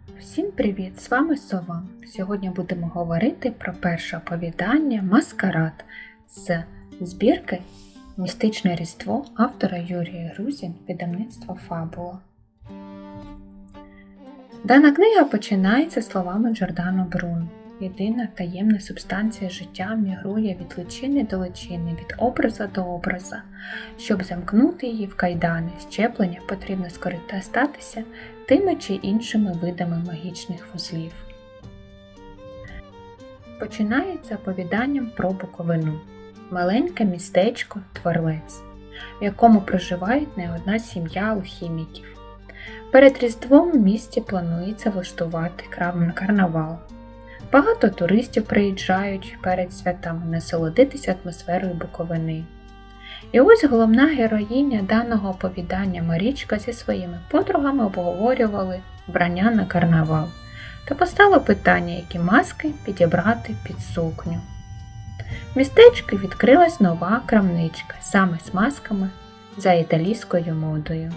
Всім привіт! З вами Сова. Сьогодні будемо говорити про перше оповідання «Маскарад» з збірки «Містичне Різдво» автора Юрія Грузін, видавництво Фабула. Дана книга починається словами Джордано Бруно. Єдина таємна субстанція життя мігрує від личини до личини, від образа до образа. Щоб замкнути її в кайдани, щеплення потрібно скористатися тими чи іншими видами магічних вузлів. Починається оповіданням про Буковину. Маленьке містечко Творлець, в якому проживають не одна сім'я алхіміків. Перед Різдвом в місті планується влаштувати карнавал. Багато туристів приїжджають перед святами насолодитися атмосферою Буковини. І ось головна героїня даного оповідання Марічка зі своїми подругами обговорювали вбрання на карнавал. Та постало питання, які маски підібрати під сукню. В містечку відкрилась нова крамничка, саме з масками за італійською модою.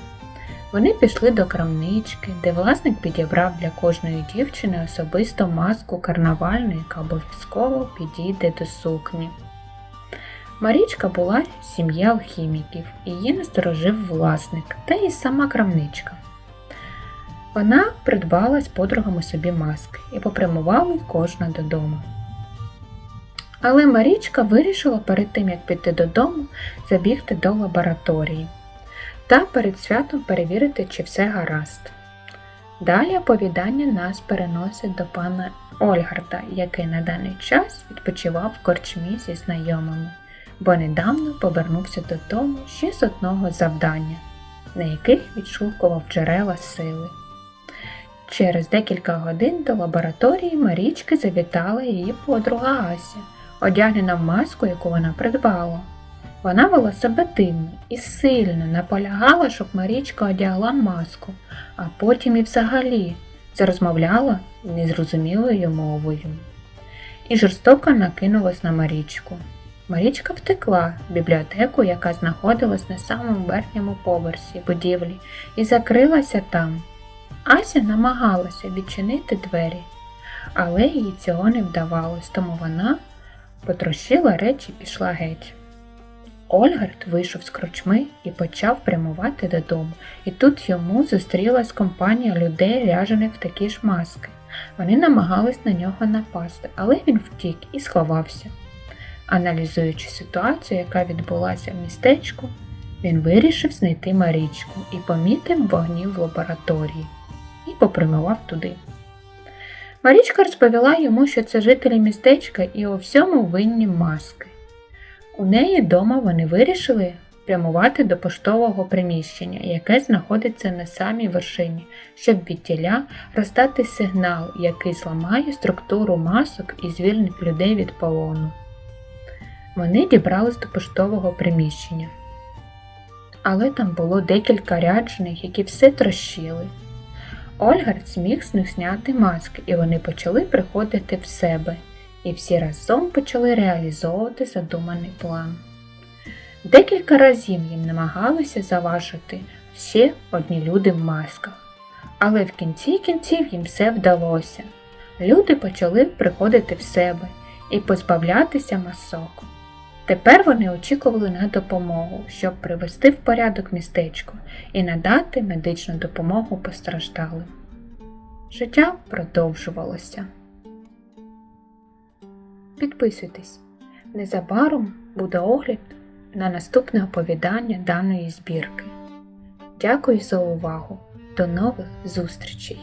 Вони пішли до крамнички, де власник підібрав для кожної дівчини особисто маску карнавальну, яка обов'язково підійде до сукні. Марічка була з сім'ї алхіміків, її насторожив власник та і сама крамничка. Вона придбала з подругами собі маски і попрямували кожна додому. Але Марічка вирішила перед тим, як піти додому, забігти до лабораторії та перед святом перевірити, чи все гаразд. Далі оповідання нас переносить до пана Ольгарда, який на даний час відпочивав в корчмі зі знайомими, бо недавно повернувся додому ще з одного завдання, на яких відшукував джерела сили. Через декілька годин до лабораторії Марічки завітала її подруга Ася, одягнена в маску, яку вона придбала. Вона вела себе дивно і сильно наполягала, щоб Марічка одягла маску, а потім і взагалі зарозмовляла незрозумілою мовою. І жорстоко накинулась на Марічку. Марічка втекла в бібліотеку, яка знаходилась на самому верхньому поверсі будівлі, і закрилася там. Ася намагалася відчинити двері, але їй цього не вдавалось, тому вона потрощила речі і пішла геть. Ольгард вийшов з корчми і почав прямувати додому, і тут йому зустрілась компанія людей, ряжених в такі ж маски. Вони намагались на нього напасти, але він втік і сховався. Аналізуючи ситуацію, яка відбулася в містечку, він вирішив знайти Марічку і помітив вогні в лабораторії і попрямував туди. Марічка розповіла йому, що це жителі містечка і у всьому винні маски. У неї дома вони вирішили прямувати до поштового приміщення, яке знаходиться на самій вершині, щоб відтіля роздати сигнал, який зламає структуру масок і звільнить людей від полону. Вони дібрались до поштового приміщення. Але там було декілька ряджених, які все трощили. Ольгард зміг з них зняти маски, і вони почали приходити в себе. І всі разом почали реалізовувати задуманий план. Декілька разів їм намагалися заважити ще одні люди в масках. Але в кінці кінців їм все вдалося. Люди почали приходити в себе і позбавлятися масок. Тепер вони очікували на допомогу, щоб привести в порядок містечко і надати медичну допомогу постраждалим. Життя продовжувалося. Підписуйтесь. Незабаром буде огляд на наступне оповідання даної збірки. Дякую за увагу. До нових зустрічей!